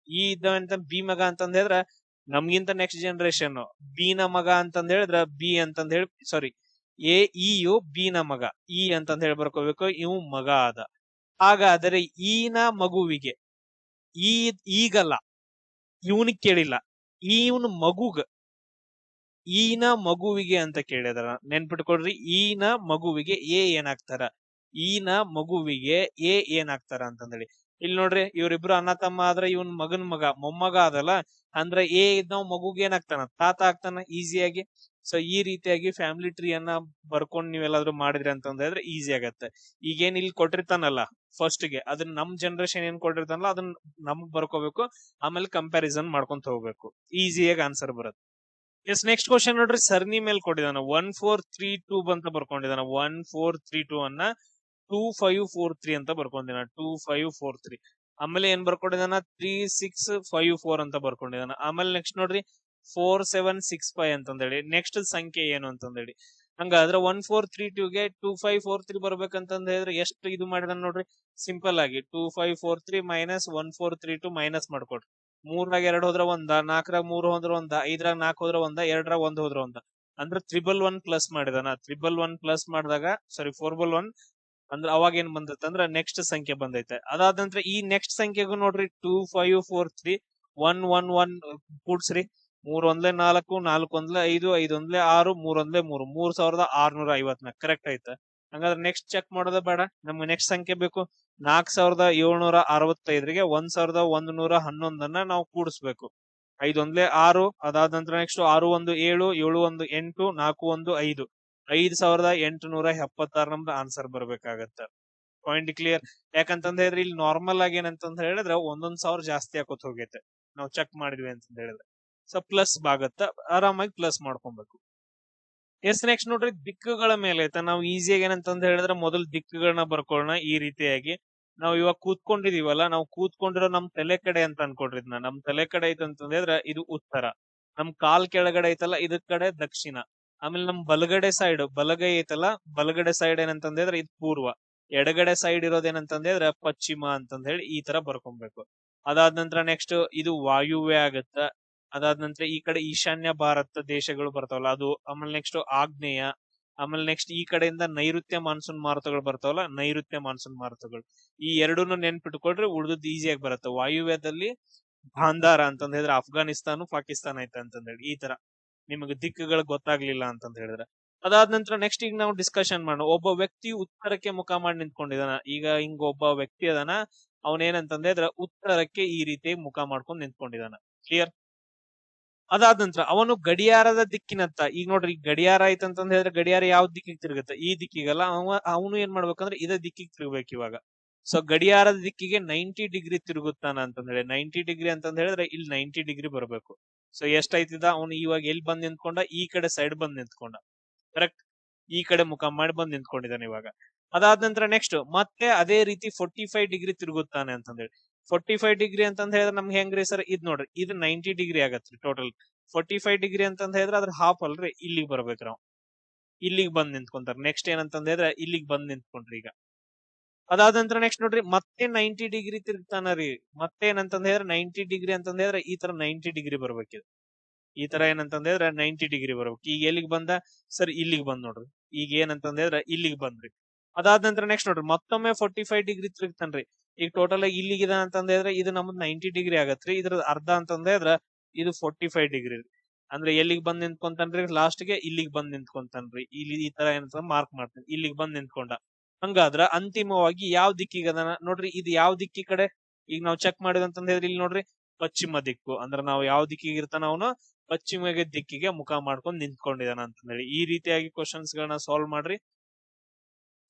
ಇ ಇದ್ದವಂತ ಬಿ ಮಗ ಅಂತಂದ ಹೇಳಿದ್ರ ನಮ್ಗಿಂತ ನೆಕ್ಸ್ಟ್ ಜನರೇಷನ್. ಬಿ ನ ಮಗ ಅಂತಂದ ಹೇಳಿದ್ರ ಬಿ ಅಂತಂದ ಹೇಳಿ, ಸಾರಿ, ಇ ಯು ಬಿ ನ ಮಗ, ಇ ಅಂತಂದ ಹೇಳಿ ಬರ್ಕೋಬೇಕು, ಇವ್ ಮಗ ಆದ. ಹಾಗಾದರೆ ಈ ನ ಮಗುವಿಗೆ, ಈಗಲ್ಲ, ಇವನಿಗೆ ಕೇಳಿಲ್ಲ, ಇವನ್ ಮಗುಗ, ಈನ ಮಗುವಿಗೆ ಅಂತ ಕೇಳಿದಾರ. ನೆನ್ಪಿಟ್ಕೊಡ್ರಿ, ಈನ ಮಗುವಿಗೆ ಎ ಏನಾಗ್ತಾರ, ಈನ ಮಗುವಿಗೆ ಎ ಏನಾಗ್ತಾರ ಅಂತಂದೇಳಿ. ಇಲ್ಲಿ ನೋಡ್ರಿ, ಇವ್ರಿಬ್ರು ಅಣ್ಣ ತಮ್ಮ ಆದ್ರೆ ಇವನ್ ಮಗನ್ ಮಗ ಮೊಮ್ಮಗ ಅದಲ್ಲ, ಅಂದ್ರೆ ಎ ಇದ್ನಾವ್ ಮಗುಗೆ ಏನಾಗ್ತಾನ? ತಾತ ಆಗ್ತಾನ ಈಸಿಯಾಗಿ. ಸೊ ಈ ರೀತಿಯಾಗಿ ಫ್ಯಾಮಿಲಿ ಟ್ರೀ ಅನ್ನ ಬರ್ಕೊಂಡ್ ನೀವೆಲ್ಲಾದ್ರೂ ಮಾಡಿದ್ರಿ ಅಂತಂದ್ರೆ ಈಸಿ ಆಗತ್ತೆ. ಈಗೇನ್ ಇಲ್ಲಿ ಕೊಟ್ಟಿರ್ತಾನಲ್ಲ ಫಸ್ಟ್ ಗೆ, ಅದನ್ನ ನಮ್ ಜನರೇಷನ್ ಏನ್ ಕೊಟ್ಟಿರ್ತಾನಲ್ಲ ಅದನ್ನ ನಮಗ್ ಬರ್ಕೋಬೇಕು, ಆಮೇಲೆ ಕಂಪ್ಯಾರಿಸನ್ ಮಾಡ್ಕೊಂತ ಹೋಗ್ಬೇಕು, ಈಸಿಯಾಗಿ ಆನ್ಸರ್ ಬರುತ್ತೆ. ಎಸ್, ನೆಕ್ಸ್ಟ್ ಕ್ವಶನ್ ನೋಡ್ರಿ, ಸರ್ನಿ ಮೇಲೆ ಕೊಟ್ಟಿದಾನ 1432 ಅಂತ ಬರ್ಕೊಂಡಿದಾನ. 1432 ಅನ್ನ 2543 ಅಂತ ಬರ್ಕೊಂಡಿದಾನ. 2543 ಆಮೇಲೆ ಏನ್ ಬರ್ಕೊಂಡಿದಾನ? 3654 ಅಂತ ಬರ್ಕೊಂಡಿದಾನ. ಆಮೇಲೆ ನೆಕ್ಸ್ಟ್ ನೋಡ್ರಿ 4765 ಅಂತಂದೇಳಿ. ನೆಕ್ಸ್ಟ್ ಸಂಖ್ಯೆ ಏನು ಅಂತಂದೇಳಿ. ಹಂಗಾದ್ರೆ 1432ಗೆ 2543 ಬರ್ಬೇಕಂತಂದ ಹೇಳಿದ್ರೆ ಎಷ್ಟು ಇದು ಮಾಡಿದಾನ ನೋಡ್ರಿ, ಸಿಂಪಲ್ ಆಗಿ 2543 ಮೈನಸ್ 1432 ಮೈನಸ್ ಮಾಡ್ಕೊಡ್ರಿ. 3ರಾಗ 2 ಹೋದ್ರ ಒಂದ, 4ರಾಗ 3 ಹೋದ್ರ ಒಂದ, 5ರಾಗ 4 ಹೋದ್ರ ಒಂದ, 2ರಾಗ 1 ಹೋದ್ರ ಒಂದ, ಅಂದ್ರೆ 111 ಪ್ಲಸ್ ಮಾಡಿದಾನ. 111 ಪ್ಲಸ್ ಮಾಡಿದಾಗ, ಸಾರಿ 411 ಅಂದ್ರೆ ಅವಾಗ ಏನ್ ಬಂದೈತೆ ಅಂದ್ರೆ ನೆಕ್ಸ್ಟ್ ಸಂಖ್ಯೆ ಬಂದೈತೆ. ಅದಾದ ನಂತರ ಈ ನೆಕ್ಸ್ಟ್ ಸಂಖ್ಯೆಗೂ ನೋಡ್ರಿ 2543 111 ಕೂಡ್ಸ್ರಿ. 3 ಒಂದ್ಲೆ 4, 4 ಒಂದ್ಲೆ 5, 5 ಒಂದ್ಲೆ 6, 3 ಒಂದ್ಲೆ 3, 3654 ಕರೆಕ್ಟ್ ಐತೆ. ಹಂಗಾದ್ರೆ ನೆಕ್ಸ್ಟ್ ಚೆಕ್ ಮಾಡೋದ ಬೇಡ, ನಮ್ಗೆ ನೆಕ್ಸ್ಟ್ ಸಂಖ್ಯೆ ಬೇಕು. 4765ಗೆ 1111 ನಾವು ಕೂಡಿಸ್ಬೇಕು. 5 ಒಂದ್ಲೆ 6, ಅದಾದ ನಂತರ ನೆಕ್ಸ್ಟ್ 6 1 7, 7 1 8, 4 1 5, 5876 ನಮ್ದು ಆನ್ಸರ್ ಬರ್ಬೇಕಾಗತ್ತೆ. Point clear? ಯಾಕಂತಂದ ಹೇಳಿದ್ರೆ ಇಲ್ಲಿ ನಾರ್ಮಲ್ ಆಗಿ ಏನಂತಂದ ಹೇಳಿದ್ರೆ 1000 ಜಾಸ್ತಿ ಹಾಕೋತ್ ಹೋಗೈತೆ, ನಾವು ಚೆಕ್ ಮಾಡಿದ್ವಿ ಅಂತಂದ ಹೇಳಿದ್ರೆ. ಸೊ ಪ್ಲಸ್ ಬಾಗತ್ತ, ಆರಾಮಾಗಿ ಪ್ಲಸ್ ಮಾಡ್ಕೊಬೇಕು. ಎಸ್, ನೆಕ್ಸ್ಟ್ ನೋಡ್ರಿ, ದಿಕ್ಕುಗಳ ಮೇಲೆ ಐತೆ. ನಾವು ಈಸಿಯಾಗಿ ಏನಂತಂದ ಹೇಳಿದ್ರೆ ಮೊದಲು ದಿಕ್ಕುಗಳನ್ನ ಬರ್ಕೊಳ್ಳೋಣ. ಈ ರೀತಿಯಾಗಿ ನಾವು ಇವಾಗ ಕೂತ್ಕೊಂಡಿದೀವಲ್ಲ, ನಾವು ಕೂತ್ಕೊಂಡಿರೋ ನಮ್ ತಲೆ ಕಡೆ ಅಂತ ಅನ್ಕೊಡ್ರಿ. ಇದನ್ನ ನಮ್ ತಲೆ ಕಡೆ ಐತೆ ಅಂತಂದ ಹೇಳಿದ್ರೆ ಇದು ಉತ್ತರ, ನಮ್ ಕಾಲ್ ಕೆಳಗಡೆ ಐತಲ್ಲ ಇದ ಕಡೆ ದಕ್ಷಿಣ, ಆಮೇಲೆ ನಮ್ ಬಲಗಡೆ ಸೈಡ್ ಬಲಗೈ ಐತಲ್ಲ ಬಲಗಡೆ ಸೈಡ್ ಏನಂತಂದ್ರೆ ಇದು ಪೂರ್ವ, ಎಡಗಡೆ ಸೈಡ್ ಇರೋದೇನಂತಂದ್ರೆ ಪಶ್ಚಿಮ ಅಂತಂದ ಹೇಳಿ ಈ ತರ ಬರ್ಕೊಬೇಕು. ಅದಾದ ನಂತರ ನೆಕ್ಸ್ಟ್ ಇದು ವಾಯುವ್ಯ ಆಗತ್ತ. ಅದಾದ ನಂತರ ಈ ಕಡೆ ಈಶಾನ್ಯ ಭಾರತ ದೇಶಗಳು ಬರ್ತಾವಲ್ಲ ಅದು, ಆಮೇಲೆ ನೆಕ್ಸ್ಟ್ ಆಗ್ನೇಯ, ಆಮೇಲೆ ನೆಕ್ಸ್ಟ್ ಈ ಕಡೆಯಿಂದ ನೈಋತ್ಯ ಮಾನ್ಸೂನ್ ಮಾರುತಗಳು ಬರ್ತಾವಲ್ಲ ನೈಋತ್ಯ ಮಾನ್ಸೂನ್ ಮಾರುತಗಳು. ಈ ಎರಡೂನು ನೆನ್ಪಿಟ್ಕೊಳ್ರಿ, ಉಳಿದದ್ದು ಈಸಿಯಾಗಿ ಬರುತ್ತೆ. ವಾಯುವ್ಯದಲ್ಲಿ ಗಾಂಧಾರ ಅಂತಂದ ಹೇಳಿದ್ರೆ ಅಫ್ಘಾನಿಸ್ತಾನ ಪಾಕಿಸ್ತಾನ ಐತೆ ಅಂತಂದ ಹೇಳಿ, ಈ ತರ ನಿಮಗೆ ದಿಕ್ಕುಗಳು ಗೊತ್ತಾಗ್ಲಿಲ್ಲ ಅಂತಂದ ಹೇಳಿದ್ರೆ. ಅದಾದ ನಂತರ ನೆಕ್ಸ್ಟ್ ಈಗ ನಾವು ಡಿಸ್ಕಷನ್ ಮಾಡೋಣ. ಒಬ್ಬ ವ್ಯಕ್ತಿ ಉತ್ತರಕ್ಕೆ ಮುಖ ಮಾಡಿ ನಿಂತ್ಕೊಂಡಿದಾನ. ಈಗ ಹಿಂಗ ಒಬ್ಬ ವ್ಯಕ್ತಿ ಅದಾನ, ಅವನೇನಂತಂದ್ರೆ ಉತ್ತರಕ್ಕೆ ಈ ರೀತಿ ಮುಖ ಮಾಡ್ಕೊಂಡು ನಿಂತ್ಕೊಂಡಿದಾನ. ಕ್ಲಿಯರ್? ಅದಾದ ನಂತರ ಅವನು ಗಡಿಯಾರದ ದಿಕ್ಕಿನತ್ತ, ಈಗ ನೋಡ್ರಿ ಗಡಿಯಾರ ಐತಂತಂದ ಹೇಳಿದ್ರೆ ಗಡಿಯಾರ ಯಾವ ದಿಕ್ಕಿಗೆ ತಿರುಗುತ್ತೆ? ಈ ದಿಕ್ಕಿಗಲ್ಲ. ಅವನು ಏನ್ ಮಾಡ್ಬೇಕಂದ್ರೆ ಇದೇ ದಿಕ್ಕಿಗೆ ತಿರುಗ್ಬೇಕು ಇವಾಗ. ಸೊ ಗಡಿಯಾರದ ದಿಕ್ಕಿಗೆ 90 ಡಿಗ್ರಿ ತಿರುಗುತ್ತಾನ ಅಂತಂದ ಹೇಳಿ. 90 ಡಿಗ್ರಿ ಅಂತಂದ ಹೇಳಿದ್ರೆ ಇಲ್ಲಿ 90 ಡಿಗ್ರಿ ಬರ್ಬೇಕು. ಸೊ ಎಷ್ಟೈತಿದ ಅವನು ಇವಾಗ ಎಲ್ಲಿ ಬಂದ್ ನಿಂತ್ಕೊಂಡ? ಈ ಕಡೆ ಸೈಡ್ ಬಂದ್ ನಿಂತ್ಕೊಂಡ. ಕರೆಕ್ಟ್? ಈ ಕಡೆ ಮುಖ ಮಾಡಿ ಬಂದ್ ನಿಂತ್ಕೊಂಡಿದ್ದಾನೆ ಇವಾಗ. ಅದಾದ ನಂತರ ನೆಕ್ಸ್ಟ್ ಮತ್ತೆ ಅದೇ ರೀತಿ 45 ಡಿಗ್ರಿ ತಿರುಗುತ್ತಾನೆ ಅಂತಂದೇಳಿ. 45 ಡಿಗ್ರಿ ಅಂತಂದ ಹೇಳಿದ್ರೆ ನಮ್ಗೆ ಹೆಂಗ್ರಿ ಸರ್? ಇದ್ ನೋಡ್ರಿ, ಇದು 90 ಡಿಗ್ರಿ ಆಗತ್ರಿ ಟೋಟಲ್. 45 ಡಿಗ್ರಿ ಅಂತಂದ ಹೇಳಿದ್ರೆ ಅದ್ರ ಹಾಫ್ ಅಲ್ರಿ, ಇಲ್ಲಿಗೆ ಬರ್ಬೇಕ್ರಿ ನಾವು. ಇಲ್ಲಿಗೆ ಬಂದ್ ನಿಂತ್ಕೊಂತಾರ. ನೆಕ್ಸ್ಟ್ ಏನಂತಂದ ಹೇಳಿದ್ರೆ ಇಲ್ಲಿಗೆ ಬಂದ್ ನಿಂತ್ಕೊಂಡ್ರಿ ಈಗ. ಅದಾದ ನಂತರ ನೆಕ್ಸ್ಟ್ ನೋಡ್ರಿ ಮತ್ತೆ 90 ಡಿಗ್ರಿ ತಿರುಗ್ತಾನ ರೀ. ಮತ್ತೆ ಏನಂತಂದ ಹೇಳಿದ್ರೆ 90 ಡಿಗ್ರಿ ಅಂತಂದ ಹೇಳಿದ್ರೆ ಈ ತರ 90 ಡಿಗ್ರಿ ಬರ್ಬೇಕಿದೆ. ಈ ತರ ಏನಂತಂದ ಹೇಳಿದ್ರೆ 90 ಡಿಗ್ರಿ ಬರ್ಬೇಕು. ಈಗ ಎಲ್ಲಿಗೆ ಬಂದ ಸರ್? ಇಲ್ಲಿಗೆ ಬಂದ್ ನೋಡ್ರಿ. ಈಗ ಏನಂತಂದ ಹೇಳಿದ್ರೆ ಇಲ್ಲಿಗೆ ಬಂದ್ರಿ. ಅದಾದ ನಂತರ ನೆಕ್ಸ್ಟ್ ನೋಡ್ರಿ ಮತ್ತೊಮ್ಮೆ 45 ಡಿಗ್ರಿ ತಿರುಗ್ತಾನ್ರಿ. ಈಗ ಟೋಟಲ್ ಆಗಿ ಇಲ್ಲಿಗಿದೆ ಅಂತಂದ ಹೇಳಿದ್ರೆ ಇದು ನಮ್ದು 90 ಡಿಗ್ರಿ ಆಗತ್ರಿ. ಇದ್ರ ಅರ್ಧ ಅಂತಂದ ಹೇಳಿದ್ರೆ ಇದು 45 ಡಿಗ್ರಿ. ಅಂದ್ರೆ ಎಲ್ಲಿಗೆ ಬಂದ್ ನಿಂತ್ಕೊಂತಾನ್ರಿ? ಲಾಸ್ಟ್ ಗೆ ಇಲ್ಲಿಗೆ ಬಂದ್ ನಿಂತ್ಕೊಂತಾನ್ರಿ. ಇಲ್ಲಿ ಈ ತರ ಏನಂತ ಮಾರ್ಕ್ ಮಾಡ್ತಾನೆ, ಇಲ್ಲಿಗೆ ಬಂದ್ ನಿಂತ್ಕೊಂಡ. ಹಂಗಾದ್ರ ಅಂತಿಮವಾಗಿ ಯಾವ ದಿಕ್ಕಿಗೆ ಅದನ್ನ ನೋಡ್ರಿ, ಇದು ಯಾವ ದಿಕ್ಕಿ ಕಡೆ? ಈಗ ನಾವು ಚೆಕ್ ಮಾಡಿದಂತಂದ ಹೇಳಿದ್ರೆ ಇಲ್ಲಿ ನೋಡ್ರಿ ಪಶ್ಚಿಮ ದಿಕ್ಕು. ಅಂದ್ರೆ ನಾವು ಯಾವ ದಿಕ್ಕಿಗೆ ಇರ್ತಾನ ಅವನು ಪಶ್ಚಿಮ ದಿಕ್ಕಿಗೆ ಮುಖ ಮಾಡ್ಕೊಂಡು ನಿಂತ್ಕೊಂಡಿದಾನ ಅಂತ ಹೇಳಿ. ಈ ರೀತಿಯಾಗಿ ಕ್ವಶನ್ಸ್ ಗಳನ್ನ ಸಾಲ್ವ್ ಮಾಡ್ರಿ.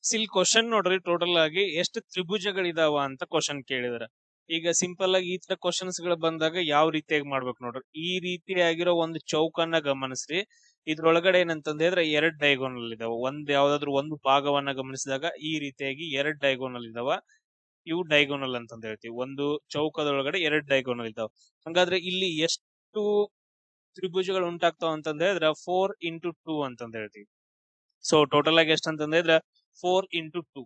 ಸಿಲ್ ಕ್ವಶನ್ ನೋಡ್ರಿ, ಟೋಟಲ್ ಆಗಿ ಎಷ್ಟು ತ್ರಿಭುಜಗಳಿದಾವ ಅಂತ ಕ್ವಶನ್ ಕೇಳಿದಾರೆ. ಈಗ ಸಿಂಪಲ್ ಆಗಿ ಈ ತರ ಕ್ವಶನ್ಸ್ ಗಳು ಬಂದಾಗ ಯಾವ ರೀತಿಯಾಗಿ ಮಾಡ್ಬೇಕು ನೋಡ್ರಿ, ಈ ರೀತಿಯಾಗಿರೋ ಒಂದು ಚೌಕನ್ನ ಗಮನಿಸ್ರಿ. ಇದ್ರೊಳಗಡೆ ಏನಂತಂದ್ ಹೇಳಿದ್ರೆ ಎರಡ್ ಡೈಗೋನಲ್ ಇದಾವ. ಯಾವ್ದಾದ್ರು ಒಂದು ಭಾಗವನ್ನ ಗಮನಿಸಿದಾಗ ಈ ರೀತಿಯಾಗಿ ಎರಡ್ ಡೈಗೋನಲ್ ಇದಾವ. ಇವು ಡೈಗೋನಲ್ ಅಂತಂದ್ ಹೇಳ್ತೀವಿ. ಒಂದು ಚೌಕದೊಳಗಡೆ ಎರಡ್ ಡೈಗೋನಲ್ ಇದಾವ. ಹಂಗಾದ್ರೆ ಇಲ್ಲಿ ಎಷ್ಟು ತ್ರಿಭುಜಗಳು ಉಂಟಾಗ್ತಾವ ಅಂತಂದ್ ಹೇಳಿದ್ರೆ 4 into 2 ಅಂತಂದ್ ಹೇಳ್ತೀವಿ. ಸೊ ಟೋಟಲ್ ಆಗಿ ಎಷ್ಟ್ ಅಂತಂದ್ ಹೇಳಿದ್ರೆ 4 into 2.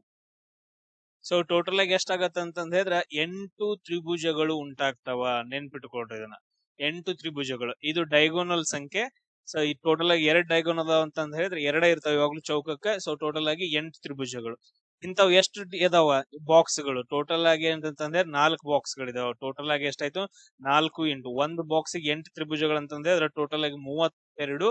ಸೊ ಟೋಟಲ್ ಆಗಿ ಎಷ್ಟಾಗತ್ತ ಅಂತಂದ್ ಹೇಳಿದ್ರೆ 8 ತ್ರಿಭುಜಗಳು ಉಂಟಾಗ್ತಾವ. ನೆನ್ಪಿಟ್ಕೊಳ್ರಿ ಇದನ್ನ, 8 ತ್ರಿಭುಜಗಳು. ಇದು ಡೈಗೋನಲ್ ಸಂಖ್ಯೆ. ಸೊ ಈ ಟೋಟಲ್ ಆಗಿ ಎರಡ್ ಡೈಗೋನಲ್ ಅಂತಂದ್ ಹೇಳಿದ್ರೆ ಎರಡೇ ಇರ್ತಾವ ಯಾವಾಗ್ಲೂ ಚೌಕಕ್ಕೆ. ಸೊ ಟೋಟಲ್ ಆಗಿ 8 ತ್ರಿಭುಜಗಳು. ಇಂಥವ್ ಎಷ್ಟು ಇದಾವ ಬಾಕ್ಸ್ ಗಳು? ಟೋಟಲ್ ಆಗಿ ಅಂತಂದ್ರೆ 4 ಬಾಕ್ಸ್ ಗಳಿದಾವ. ಟೋಟಲ್ ಆಗಿ ಎಷ್ಟಾಯ್ತು? 4 ಇಂಟು ಒಂದು ಬಾಕ್ಸ್ 8 ತ್ರಿಭುಜಗಳು ಅಂತಂದ್ರೆ ಅದ್ರ ಟೋಟಲ್ ಆಗಿ 32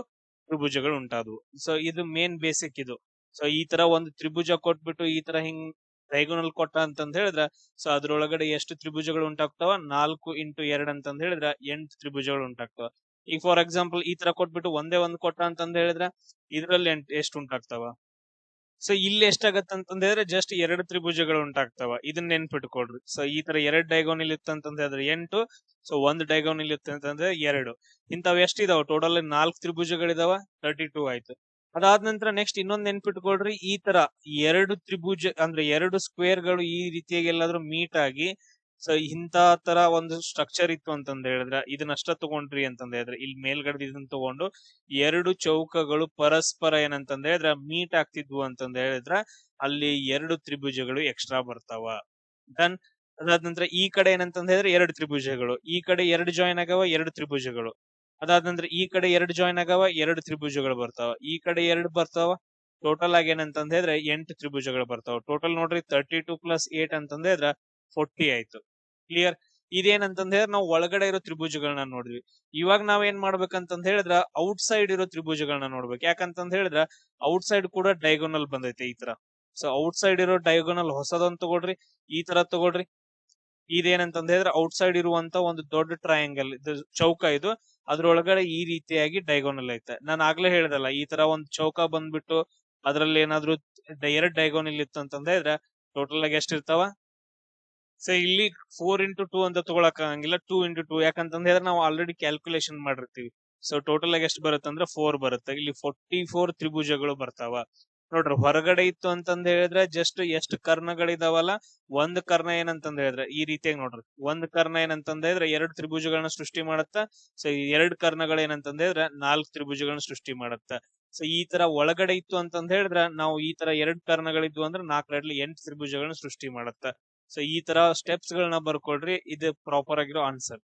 ತ್ರಿಭುಜಗಳು ಉಂಟಾದವು. ಸೊ ಇದು ಮೇನ್ ಬೇಸಿಕ್ ಇದು. ಸೊ ಈ ತರ ಒಂದು ತ್ರಿಭುಜ ಕೊಟ್ಬಿಟ್ಟು ಈ ತರ ಹಿಂಗ್ ಡೈಗೋನಲ್ ಕೊಟ್ಟ ಅಂತಂದ್ ಹೇಳಿದ್ರ, ಸೊ ಅದ್ರೊಳಗಡೆ ಎಷ್ಟು ತ್ರಿಭುಜಗಳು ಉಂಟಾಗ್ತಾವ? 4 into 2 ಅಂತಂದ್ ಹೇಳಿದ್ರ 8 ತ್ರಿಭುಜಗಳು ಉಂಟಾಗ್ತಾವ. ಈಗ ಫಾರ್ ಎಕ್ಸಾಂಪಲ್ ಈ ತರ ಕೊಟ್ಬಿಟ್ಟು ಒಂದೇ ಒಂದು ಕೊಟ್ಟ ಅಂತಂದ್ ಹೇಳಿದ್ರ ಇದ್ರಲ್ಲಿ ಎಷ್ಟು ಉಂಟಾಗ್ತಾವ? ಸೊ ಇಲ್ಲಿ ಎಷ್ಟಾಗತ್ತ ಅಂತಂದ್ ಹೇಳಿದ್ರೆ ಜಸ್ಟ್ 2 ತ್ರಿಭುಜಗಳು ಉಂಟಾಗ್ತಾವ. ಇದನ್ನ ನೆನ್ಪಿಟ್ಕೊಳ್ರಿ. ಸೊ ಈ ತರ ಎರಡ್ ಡೈಗೋನಲ್ ಇತ್ತು ಅಂತಂದ್ ಹೇಳಿದ್ರೆ 8. ಸೊ ಒಂದು ಡೈಗೋನಲ್ ಇತ್ತು ಅಂತಂದ್ರೆ 2. ಇಂಥವ್ ಎಷ್ಟಿದಾವ? ಟೋಟಲ್ 4 ತ್ರಿಭುಜಗಳಿದಾವ. 32 ಆಯ್ತು. ಅದಾದ ನಂತರ ನೆಕ್ಸ್ಟ್ ಇನ್ನೊಂದ್ ನೆನ್ಪಿಟ್ಕೊಳ್ರಿ, ಈ ತರ 2 ತ್ರಿಭುಜ ಅಂದ್ರೆ 2 ಸ್ಕ್ವೇರ್ ಗಳು ಈ ರೀತಿಯಾಗಿ ಎಲ್ಲಾದ್ರೂ ಮೀಟ್ ಆಗಿ, ಸೊ ಇಂತ ತರ ಒಂದು ಸ್ಟ್ರಕ್ಚರ್ ಇತ್ತು ಅಂತಂದ್ ಹೇಳಿದ್ರೆ ಇದನ್ನಷ್ಟ ತಗೊಂಡ್ರಿ ಅಂತಂದ್ ಹೇಳಿದ್ರೆ, ಇಲ್ಲಿ ಮೇಲ್ಗಡೆ ಇದನ್ನ ತಗೊಂಡು 2 ಚೌಕಗಳು ಪರಸ್ಪರ ಏನಂತಂದ್ ಹೇಳಿದ್ರೆ ಮೀಟ್ ಆಗ್ತಿದ್ವು ಅಂತಂದ್ ಹೇಳಿದ್ರ ಅಲ್ಲಿ 2 ತ್ರಿಭುಜಗಳು ಎಕ್ಸ್ಟ್ರಾ ಬರ್ತಾವ. ಡನ್. ಅದಾದ ನಂತರ ಈ ಕಡೆ ಏನಂತಂದ್ ಹೇಳಿದ್ರೆ 2 ತ್ರಿಭುಜಗಳು, ಈ ಕಡೆ 2 ಜಾಯಿನ್ ಆಗವ 2 ತ್ರಿಭುಜಗಳು. ಅದಾದ ನಂತರ ಈ ಕಡೆ 2 ಜಾಯಿನ್ ಆಗವ 2 ತ್ರಿಭುಜಗಳು ಬರ್ತಾವ. ಈ ಕಡೆ 2 ಬರ್ತಾವ. ಟೋಟಲ್ ಆಗಿ ಏನಂತಂದ್ ಹೇಳಿದ್ರೆ 8 ತ್ರಿಭುಜಗಳು ಬರ್ತಾವ. ಟೋಟಲ್ ನೋಡ್ರಿ 32 + 8 ಅಂತಂದ್ ಹೇಳಿದ್ರೆ 40 ಆಯ್ತು. ಕ್ಲಿಯರ್? ಇದೇನಂತಂದ್ ಹೇಳಿದ್ರೆ ನಾವು ಒಳಗಡೆ ಇರೋ ತ್ರಿಭುಜಗಳನ್ನ ನೋಡಿದ್ವಿ. ಇವಾಗ ನಾವ್ ಏನ್ ಮಾಡ್ಬೇಕಂತಂದ್ ಹೇಳಿದ್ರ ಔಟ್ ಸೈಡ್ ಇರೋ ತ್ರಿಭುಜಗಳನ್ನ ನೋಡ್ಬೇಕು. ಯಾಕಂತಂದ್ ಹೇಳಿದ್ರ ಔಟ್ ಸೈಡ್ ಕೂಡ ಡೈಗೋನಲ್ ಬಂದೈತೆ ಈ ತರ. ಸೊ ಔಟ್ ಸೈಡ್ ಇರೋ ಡೈಗೋನಲ್ ಹೊಸದೊಂದ್ ತಗೊಳ್ರಿ, ಈ ತರ ತಗೊಳ್ರಿ. ಇದೇನಂತಂದ್ ಹೇಳಿದ್ರೆ ಔಟ್ ಸೈಡ್ ಇರುವಂತ ಒಂದು ದೊಡ್ಡ ಟ್ರಯಾಂಗಲ್ ಇದು ಚೌಕ. ಇದು ಅದ್ರೊಳಗಡೆ ಈ ರೀತಿಯಾಗಿ ಡೈಗೋನಲ್ ಐತೆ. ನಾನು ಆಗ್ಲೇ ಹೇಳ್ದಲ್ಲ, ಈ ತರ ಒಂದ್ ಚೌಕ ಬಂದ್ಬಿಟ್ಟು ಅದ್ರಲ್ಲಿ ಏನಾದ್ರು 2 ಡೈಗೋನಲ್ ಇತ್ತು ಅಂತಂದ್ ಹೇಳಿದ್ರೆ ಟೋಟಲ್ ಆಗಿ ಎಷ್ಟಿರ್ತಾವ? ಸೊ ಇಲ್ಲಿ 4 into 2 ಅಂತ ತಗೊಳಕ್ ಆಗಂಗಿಲ್ಲ, 2 into 2. ಯಾಕಂತಂದ್ ಹೇಳಿದ್ರೆ ನಾವು ಆಲ್ರೆಡಿ ಕ್ಯಾಲ್ಕುಲೇಷನ್ ಮಾಡಿರ್ತೀವಿ. ಸೊ ಟೋಟಲ್ ಆಗಿ ಎಷ್ಟು ಬರುತ್ತೆ ಅಂದ್ರೆ 4 ಬರುತ್ತೆ. ಇಲ್ಲಿ 44 ತ್ರಿಭುಜಗಳು ಬರ್ತಾವ. ನೋಡ್ರಿ, ಹೊರಗಡೆ ಇತ್ತು ಅಂತಂದ್ ಹೇಳಿದ್ರೆ ಜಸ್ಟ್ ಎಷ್ಟು ಕರ್ಣಗಳಿದಾವಲ್ಲ, ಒಂದ್ ಕರ್ಣ ಏನಂತಂದ್ ಹೇಳಿದ್ರೆ ಈ ರೀತಿಯಾಗಿ ನೋಡ್ರಿ, ಒಂದ್ ಕರ್ಣ ಏನಂತಂದ್ ಹೇಳಿದ್ರೆ 2 ತ್ರಿಭುಜಗಳನ್ನ ಸೃಷ್ಟಿ ಮಾಡತ್ತ. ಸೊ ಈ 2 ಕರ್ಣಗಳು ಏನಂತಂದ್ ಹೇಳಿದ್ರೆ 4 ತ್ರಿಭುಜಗಳನ್ನ ಸೃಷ್ಟಿ ಮಾಡತ್ತ. ಸೊ ಈ ತರ ಒಳಗಡೆ ಇತ್ತು ಅಂತಂದ್ ಹೇಳಿದ್ರೆ ನಾವು ಈ ತರ 2 ಕರ್ಣಗಳಿದ್ವು ಅಂದ್ರೆ 4 8 ತ್ರಿಭುಜಗಳನ್ನ ಸೃಷ್ಟಿ ಮಾಡತ್ತ. ಸೊ ಈ ತರ ಸ್ಟೆಪ್ಸ್ ಗಳನ್ನ ಬರ್ಕೊಳ್ರಿ. ಇದು ಪ್ರಾಪರ್ ಆಗಿರೋ ಆನ್ಸರ್.